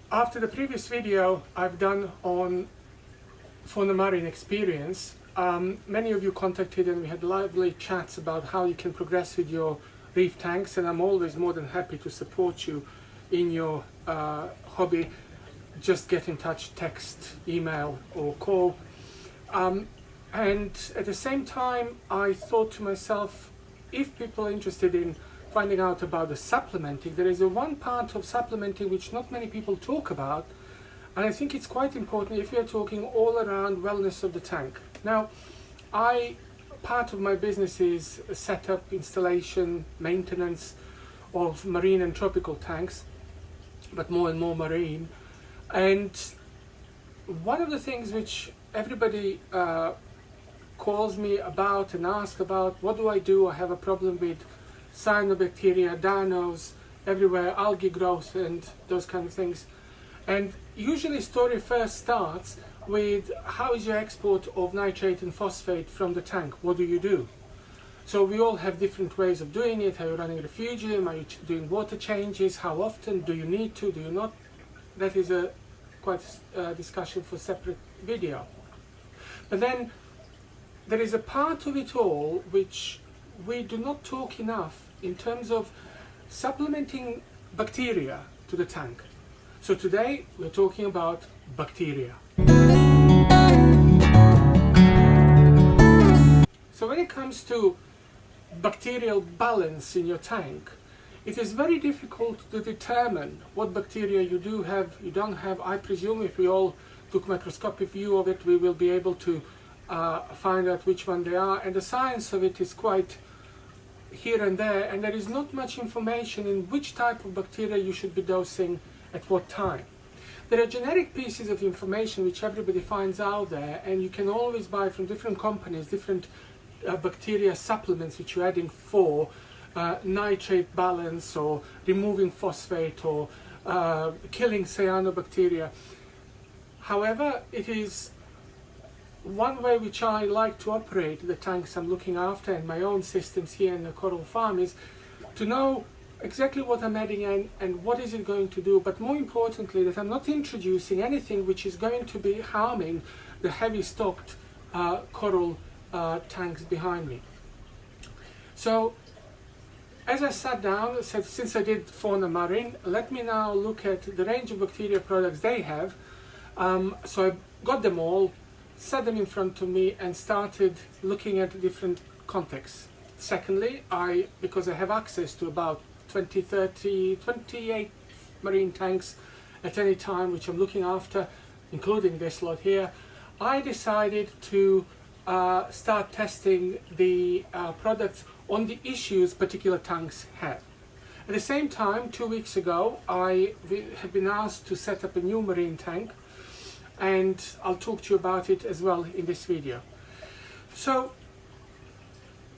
After the previous video I've done on Fauna Marin experience, many of you contacted and we had lively chats about how you can progress with your reef tanks, and I'm always more than happy to support you in your hobby. Just get in touch, text, email or call. And at the same time I thought to myself, if people are interested in finding out about the supplementing, there is one part of supplementing which not many people talk about, and I think it's quite important if we are talking all around wellness of the tank. Now, part of my business is setup, installation, maintenance of marine and tropical tanks, but more and more marine. And one of the things which everybody calls me about and asks about, what do? I have a problem with cyanobacteria, dinos everywhere, algae growth and those kind of things. And usually story first starts with, how is your export of nitrate and phosphate from the tank? What do you do? So we all have different ways of doing it. Are you running refugium? Are you doing water changes? How often? Do you need to? Do you not? That is quite a discussion for a separate video. But then there is a part of it all which we do not talk enough in terms of supplementing bacteria to the tank. So today we're talking about bacteria. So when it comes to bacterial balance in your tank, it is very difficult to determine what bacteria you do have, you don't have. I presume if we all took microscopic view of it, we will be able to find out which one they are, and the science of it is quite here and there, and there is not much information in which type of bacteria you should be dosing at what time. There are generic pieces of information which everybody finds out there, and you can always buy from different companies different bacteria supplements which you're adding for nitrate balance or removing phosphate or killing cyanobacteria. However, it is one way which I like to operate the tanks I'm looking after and my own systems here in the coral farm is to know exactly what I'm adding in and what is it going to do, but more importantly that I'm not introducing anything which is going to be harming the heavy stocked coral tanks behind me. So as I sat down, I said, since I did Fauna Marin, let me now look at the range of bacteria products they have. So I got them all, set them in front of me and started looking at different contexts. Secondly, because I have access to about 20, 30, 28 marine tanks at any time which I'm looking after, including this lot here, I decided to start testing the products on the issues particular tanks have. At the same time, 2 weeks ago, I have been asked to set up a new marine tank, and I'll talk to you about it as well in this video. So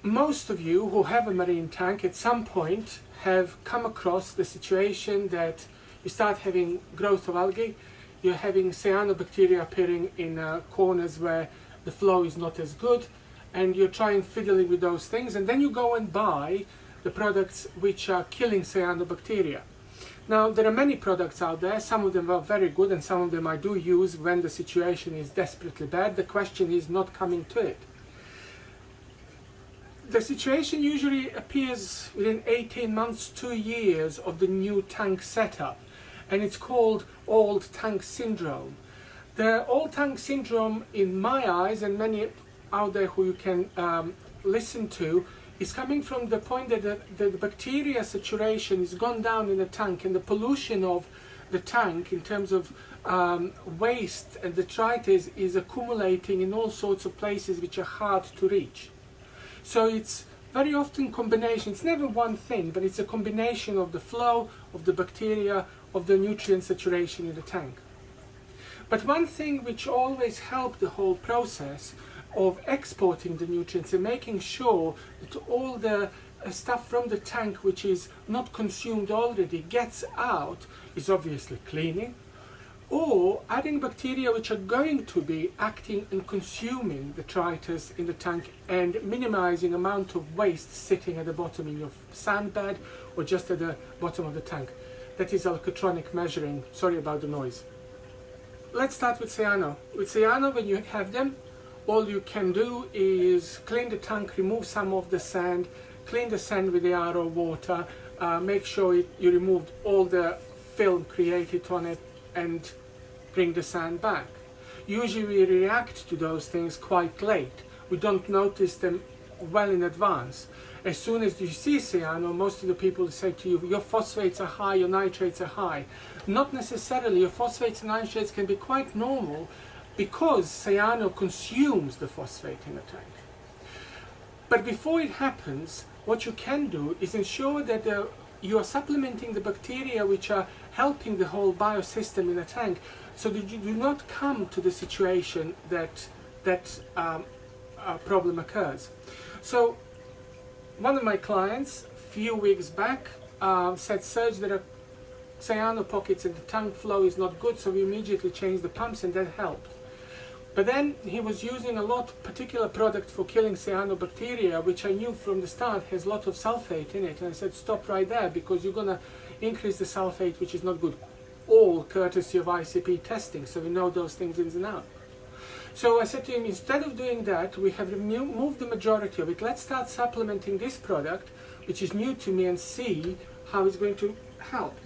most of you who have a marine tank at some point have come across the situation that you start having growth of algae, you're having cyanobacteria appearing in corners where the flow is not as good, and you're trying fiddling with those things, and then you go and buy the products which are killing cyanobacteria. Now, there are many products out there, some of them are very good and some of them I do use when the situation is desperately bad. The question is not coming to it. The situation usually appears within 18 months, 2 years of the new tank setup, and it's called old tank syndrome. The old tank syndrome, in my eyes, and many out there who you can listen to, is coming from the point that the bacteria saturation is gone down in the tank, and the pollution of the tank in terms of waste and detritus is accumulating in all sorts of places which are hard to reach. So it's very often combination, it's never one thing, but it's a combination of the flow, of the bacteria, of the nutrient saturation in the tank. But one thing which always helped the whole process of exporting the nutrients and making sure that all the stuff from the tank which is not consumed already gets out is obviously cleaning, or adding bacteria which are going to be acting and consuming the detritus in the tank and minimizing amount of waste sitting at the bottom in your sand bed or just at the bottom of the tank. that is electronic measuring. Sorry about the noise. Let's start with cyano. With cyano, when you have them, all you can do is clean the tank, remove some of the sand, clean the sand with the RO water, make sure you removed all the film created on it, and bring the sand back. Usually we react to those things quite late. We don't notice them well in advance. As soon as you see cyano, most of the people say to you, your phosphates are high, your nitrates are high. Not necessarily. Your phosphates and nitrates can be quite normal because cyano consumes the phosphate in the tank. But before it happens, what you can do is ensure that you are supplementing the bacteria which are helping the whole biosystem in the tank, so that you do not come to the situation that problem occurs. So one of my clients a few weeks back said, Serge, there are cyano pockets and the tank flow is not good, so we immediately changed the pumps and that helped. But then he was using a particular product for killing cyanobacteria, which I knew from the start has a lot of sulfate in it. And I said, stop right there, because you're going to increase the sulfate, which is not good. All courtesy of ICP testing, so we know those things ins and out. So I said to him, instead of doing that, we have removed the majority of it. Let's start supplementing this product, which is new to me, and see how it's going to help.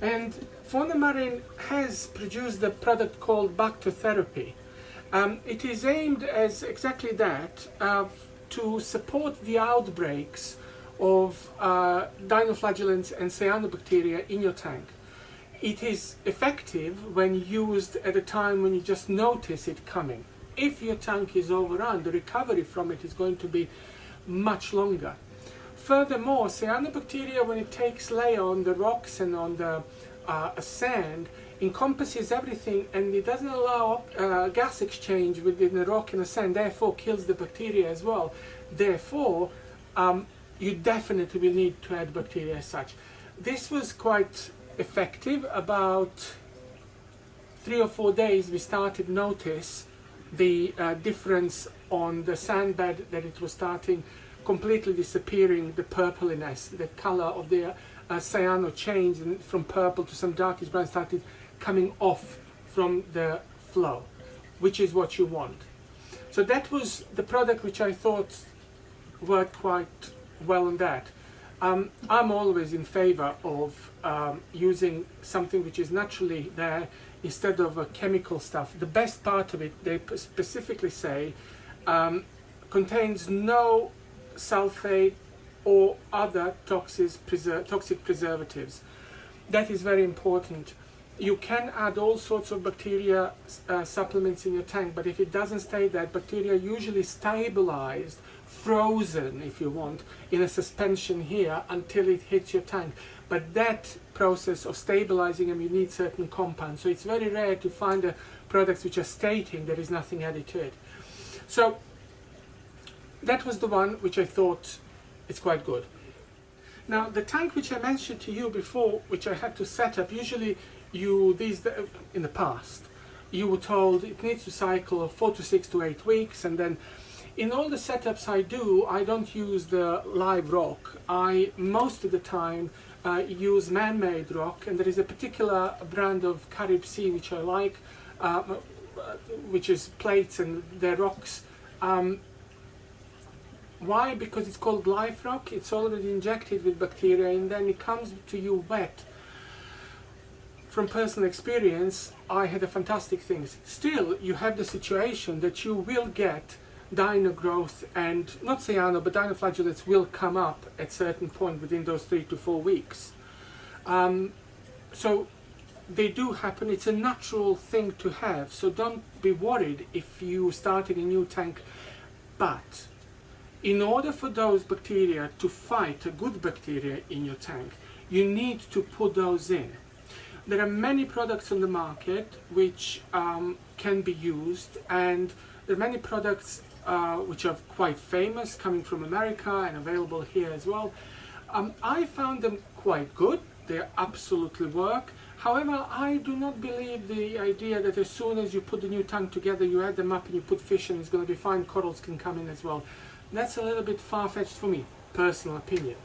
And Fauna Marin has produced a product called Bactotherapy. It is aimed as exactly that, to support the outbreaks of dinoflagellants and cyanobacteria in your tank. It is effective when used at a time when you just notice it coming. If your tank is overrun, the recovery from it is going to be much longer. Furthermore, cyanobacteria, when it takes layer on the rocks and on the sand, encompasses everything, and it doesn't allow gas exchange within the rock and the sand, therefore kills the bacteria as well. Therefore, you definitely will need to add bacteria as such. This was quite effective. About 3 or 4 days we started to notice the difference on the sand bed, that it was starting completely disappearing, the purpliness, the color of the cyano changed, and from purple to some darkish brown started coming off from the flow, which is what you want. So that was the product which I thought worked quite well on that. I'm always in favor of using something which is naturally there instead of chemical stuff. The best part of it, they specifically say, contains no sulfate or other toxic preservatives. That is very important. You can add all sorts of bacteria supplements in your tank, but if it doesn't stay there, bacteria usually stabilized, frozen if you want, in a suspension here until it hits your tank. But that process of stabilizing them, you need certain compounds. So it's very rare to find products which are stating there is nothing added to it. So that was the one which I thought is quite good. Now the tank which I mentioned to you before, which I had to set up, usually in the past you were told it needs to cycle 4 to 6 to 8 weeks, and then in all the setups I do, I don't use the live rock. I most of the time use man-made rock, and there is a particular brand of Carib Sea which I like, which is plates and they're rocks. Why? Because it's called live rock. It's already injected with bacteria, and then it comes to you wet. From personal experience, I had a fantastic things. Still, you have the situation that you will get dino growth, and not cyano, but dinoflagellates will come up at certain point within those 3 to 4 weeks. So they do happen. It's a natural thing to have. So don't be worried if you started a new tank. But in order for those bacteria to fight a good bacteria in your tank, you need to put those in. There are many products on the market which can be used, and there are many products which are quite famous, coming from America and available here as well. I found them quite good. They absolutely work. However, I do not believe the idea that as soon as you put the new tank together, you add them up and you put fish and it's going to be fine, corals can come in as well. That's a little bit far-fetched for me, personal opinion.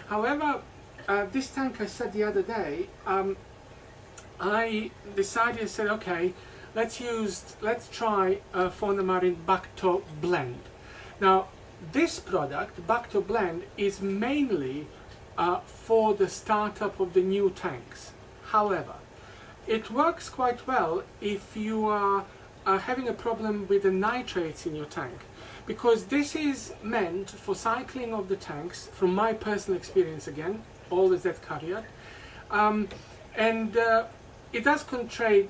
However, this tank I said the other day, I decided, I said, okay, let's try Fauna Marin Bacto Blend. Now, this product, Bacto Blend, is mainly for the startup of the new tanks. However, it works quite well if you are having a problem with the nitrates in your tank, because this is meant for cycling of the tanks, from my personal experience again, always that caveat, and it does contain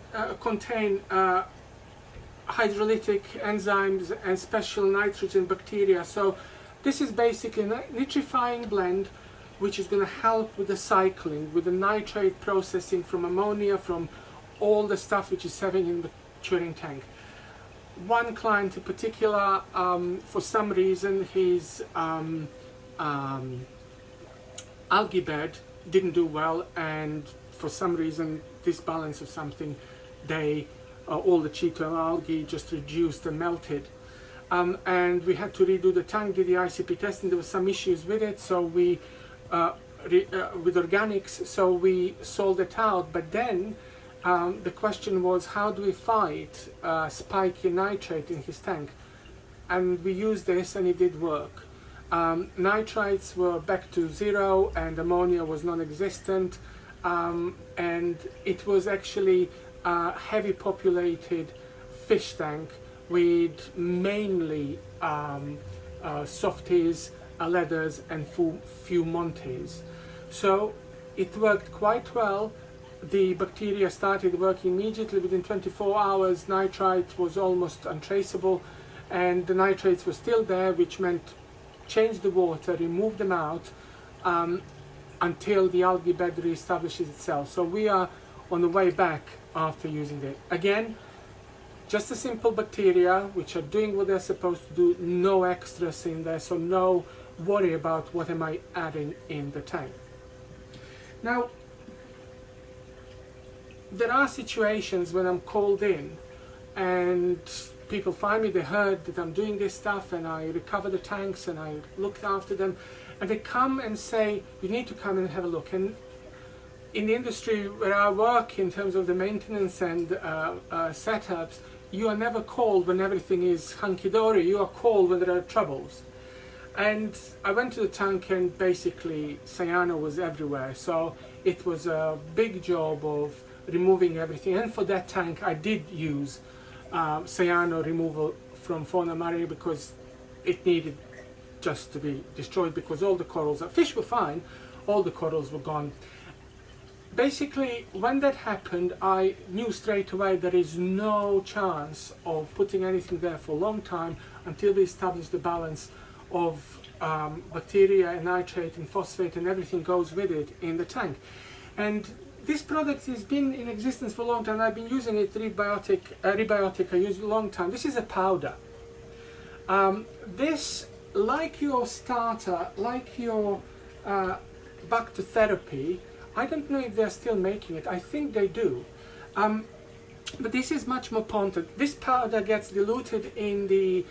hydrolytic enzymes and special nitrogen bacteria. So this is basically a nitrifying blend which is going to help with the cycling, with the nitrate processing from ammonia, from all the stuff which is having in the maturing tank. One client in particular, for some reason, his algae bed didn't do well, and for some reason this balance of something, all the Cheeto algae just reduced and melted, and we had to redo the tank, did the ICP testing. There were some issues with it, so we with organics, so we sold it out. But then the question was, how do we fight spiky nitrate in his tank? And we used this, and it did work. Nitrites were back to zero, and ammonia was non-existent, and it was actually a heavy populated fish tank with mainly softies, leathers, and few montes. So it worked quite well. The bacteria started working immediately. Within 24 hours, nitrite was almost untraceable, and the nitrates were still there, which meant change the water, remove them out, until the algae bed reestablishes itself. So we are on the way back after using it. Again, just a simple bacteria which are doing what they're supposed to do, no extras in there, so no worry about what am I adding in the tank. Now, there are situations when I'm called in and people find me, they heard that I'm doing this stuff, and I recover the tanks and I look after them, and they come and say, you need to come and have a look. And in the industry where I work, in terms of the maintenance and setups, you are never called when everything is hunky-dory. You are called when there are troubles. And I went to the tank, and basically cyano was everywhere, so it was a big job of removing everything. And for that tank I did use cyano removal from Fauna Marin, because it needed just to be destroyed, because all the corals, fish were fine, all the corals were gone. Basically, when that happened, I knew straight away there is no chance of putting anything there for a long time until we establish the balance of bacteria and nitrate and phosphate and everything goes with it in the tank. And this product has been in existence for a long time. I've been using it, rebiotic I use it a long time. This is a powder. This, like your starter, like your bactotherapy, I don't know if they're still making it. I think they do. But this is much more potent. This powder gets diluted in the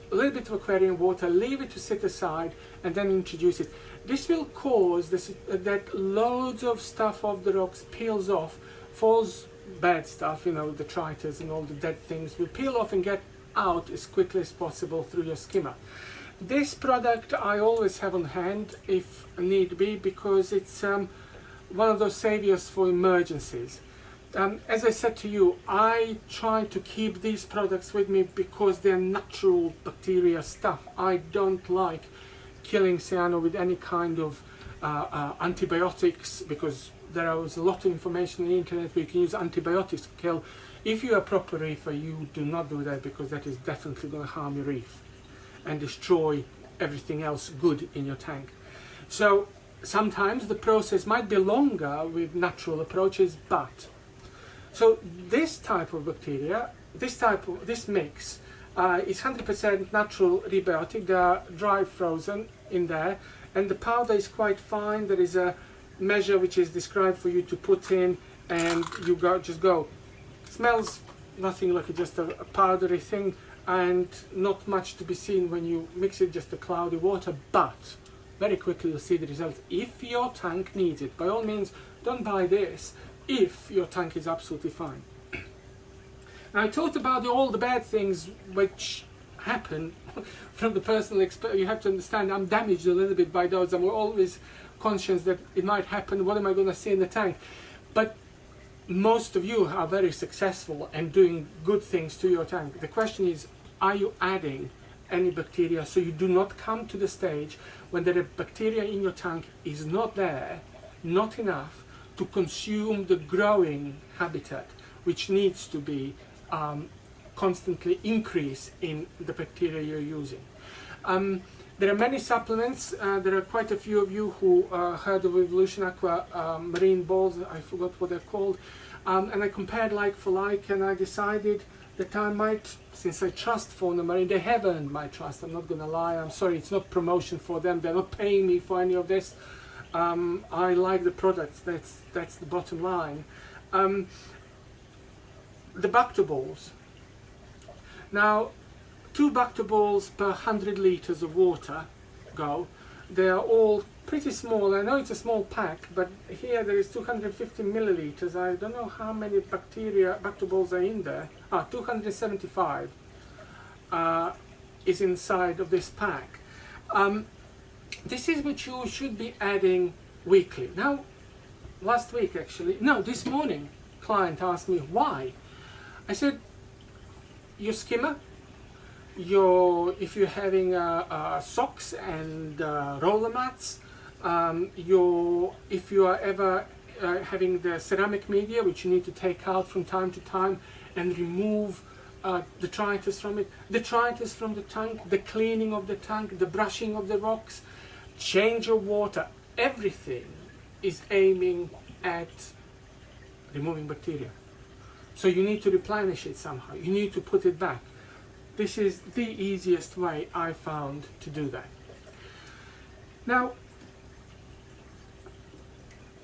little bit of aquarium water, leave it to sit aside, and then introduce it. This will cause that loads of stuff off the rocks peels off, falls bad stuff, you know, detritus and all the dead things will peel off and get out as quickly as possible through your skimmer. This product I always have on hand if need be, because it's one of those saviors for emergencies. As I said to you, I try to keep these products with me because they're natural bacteria stuff. I don't like killing cyano with any kind of antibiotics, because there is a lot of information on the internet where you can use antibiotics to kill. If you're a proper reefer, you do not do that, because that is definitely going to harm your reef and destroy everything else good in your tank. So sometimes the process might be longer with natural approaches, but so this type of bacteria, this mix is 100% natural rebiotic. They are dry frozen in there, and the powder is quite fine. There is a measure which is described for you to put in, and you just go. Smells nothing like just a powdery thing, and not much to be seen when you mix it, just a cloudy water. But very quickly you'll see the results. If your tank needs it, by all means, don't buy this if your tank is absolutely fine. Now, I talked about all the bad things which happen from the personal experience. You have to understand I'm damaged a little bit by those. I'm always conscious that it might happen. What am I going to see in the tank? But most of you are very successful and doing good things to your tank. The question is, are you adding any bacteria so you do not come to the stage when the bacteria in your tank is not there, not enough to consume the growing habitat, which needs to be constantly increase in the bacteria you're using. There are many supplements. There are quite a few of you who heard of Evolution Aqua marine balls. I forgot what they're called. And I compared like for like, and I decided that I might, since I trust Fauna Marin, they have earned my trust. I'm not going to lie. I'm sorry, it's not promotion for them. They're not paying me for any of this. I like the products. That's the bottom line. The Bacter balls. Now, 2 Bacter balls per 100 liters of water go. They are all pretty small. I know it's a small pack, but here there is 250 milliliters. I don't know how many Bacter balls are in there. 275 is inside of this pack. This is what you should be adding weekly. Now, last week actually, no, this morning, client asked me why. I said, your skimmer, if you're having socks and roller mats, if you are ever having the ceramic media, which you need to take out from time to time and remove detritus from it, detritus from the tank, the cleaning of the tank, the brushing of the rocks, change of water, everything is aiming at removing bacteria. So you need to replenish it somehow. You need to put it back. This is the easiest way I found to do that. Now,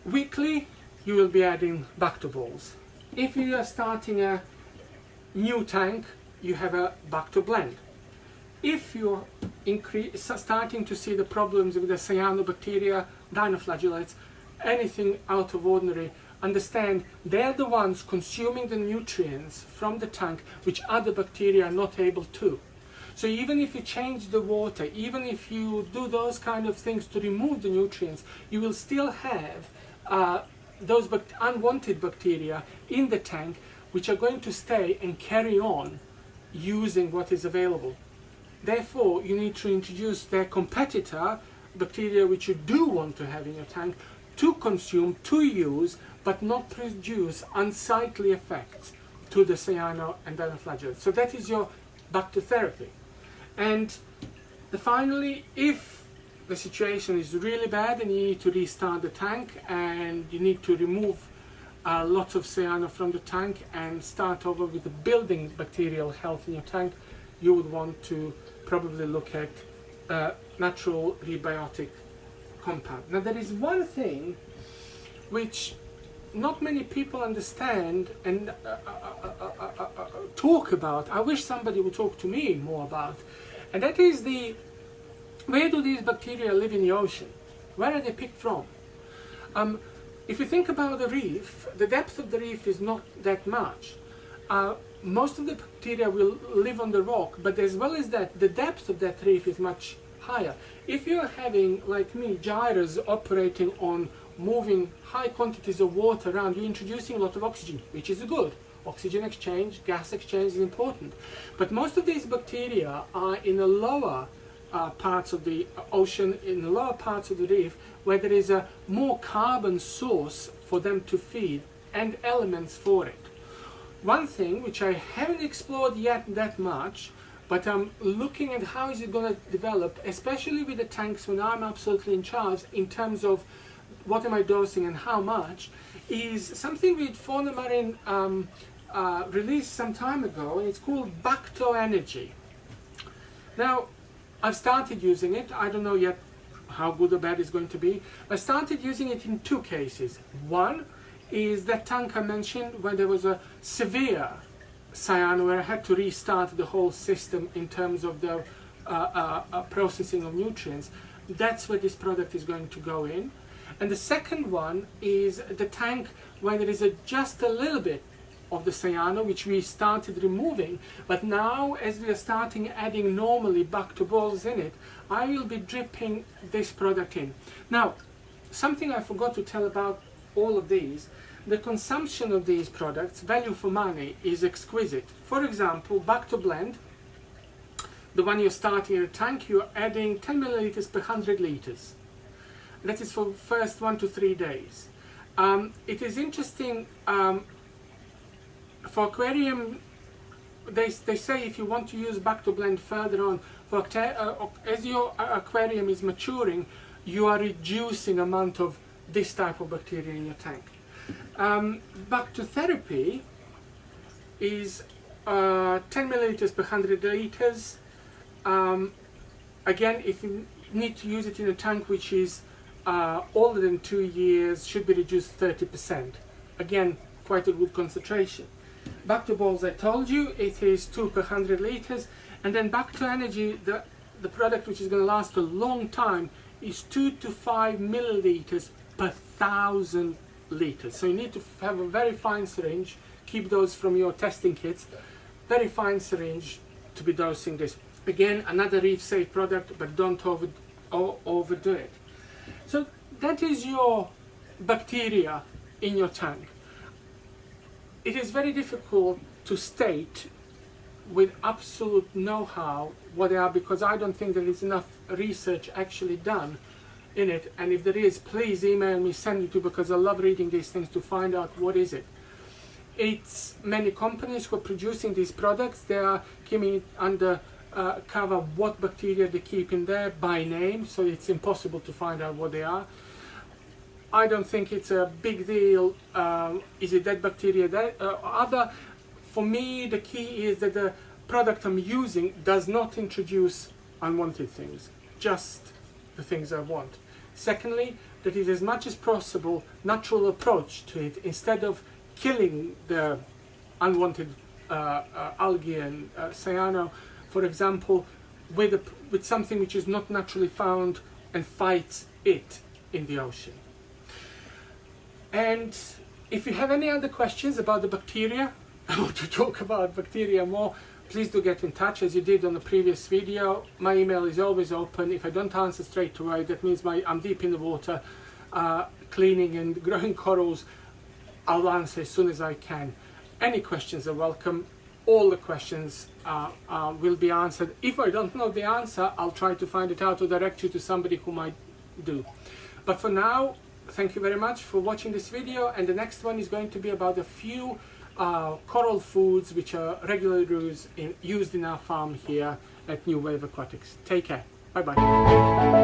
weekly you will be adding Bacter balls. If you are starting a new tank, you have a Bacter blend. If you're starting to see the problems with the cyanobacteria, dinoflagellates, anything out of ordinary, understand they're the ones consuming the nutrients from the tank which other bacteria are not able to. So even if you change the water, even if you do those kind of things to remove the nutrients, you will still have those unwanted bacteria in the tank which are going to stay and carry on using what is available. Therefore, you need to introduce their competitor, bacteria which you do want to have in your tank, to consume, to use, but not produce unsightly effects to the cyano and dinoflagellates. So that is your Bacter therapy. And finally, if the situation is really bad and you need to restart the tank and you need to remove lots of cyano from the tank and start over with the building bacterial health in your tank, you would want to probably look at natural rebiotic compound. Now there is one thing which not many people understand and talk about. I wish somebody would talk to me more about, and that is where do these bacteria live in the ocean? Where are they picked from? If you think about the reef, the depth of the reef is not that much. Most of the bacteria will live on the rock, but as well as that, the depth of that reef is much higher. If you're having, like me, gyres operating on moving high quantities of water around, you're introducing a lot of oxygen, which is good. Oxygen exchange, gas exchange is important. But most of these bacteria are in the lower parts of the ocean, in the lower parts of the reef, where there is a more carbon source for them to feed and elements for it. One thing which I haven't explored yet that much, but I'm looking at how is it going to develop, especially with the tanks when I'm absolutely in charge in terms of what am I dosing and how much, is something with Fauna Marin released some time ago, and it's called Bacto Energy. Now, I've started using it. I don't know yet how good or bad it's going to be. I started using it in 2 cases. One is that tank I mentioned where there was a severe cyano where I had to restart the whole system in terms of the processing of nutrients. That's where this product is going to go in. And the second one is the tank where there is just a little bit of the cyano, which we started removing, but now as we are starting adding normally Bactoballs in it, I will be dripping this product in. Now, something I forgot to tell about all of these, the consumption of these products, value for money, is exquisite. For example, Bactoblend, the one you're starting in a tank, you're adding 10 milliliters per 100 liters. That is for first 1 to 3 days. It is interesting, for aquarium, they say if you want to use Bactoblend further on, as your aquarium is maturing, you are reducing amount of this type of bacteria in your tank. Bactotherapy is 10 milliliters per 100 liters. Again, if you need to use it in a tank which is older than 2 years, should be reduced 30%. Again, quite a good concentration. Bactoballs, I told you, it is 2 per 100 liters. And then Bactoenergy, the product which is going to last a long time, is 2 to 5 milliliters per 1,000 liters. So you need to have a very fine syringe, keep those from your testing kits, very fine syringe to be dosing this. Again, another reef safe product, but don't overdo it. So that is your bacteria in your tank. It is very difficult to state with absolute know-how what they are, because I don't think there is enough research actually done in it, and if there is, please email me, send it to, because I love reading these things to find out what is it. It's many companies who are producing these products. They are keeping under cover what bacteria they keep in there by name, so it's impossible to find out what they are. I don't think it's a big deal. Is it that bacteria, that other? For me, the key is that the product I'm using does not introduce unwanted things, just the things I want. Secondly, that is as much as possible natural approach to it, instead of killing the unwanted algae and cyano, for example, with something which is not naturally found and fights it in the ocean. And if you have any other questions about the bacteria, or to talk about bacteria more, please do get in touch, as you did on the previous video. My email is always open. If I don't answer straight away, that means I'm deep in the water cleaning and growing corals. I'll answer as soon as I can. Any questions are welcome. All the questions will be answered. If I don't know the answer, I'll try to find it out or direct you to somebody who might do. But for now, thank you very much for watching this video, and the next one is going to be about a few coral foods which are regularly used in our farm here at New Wave Aquatics. Take care. Bye bye.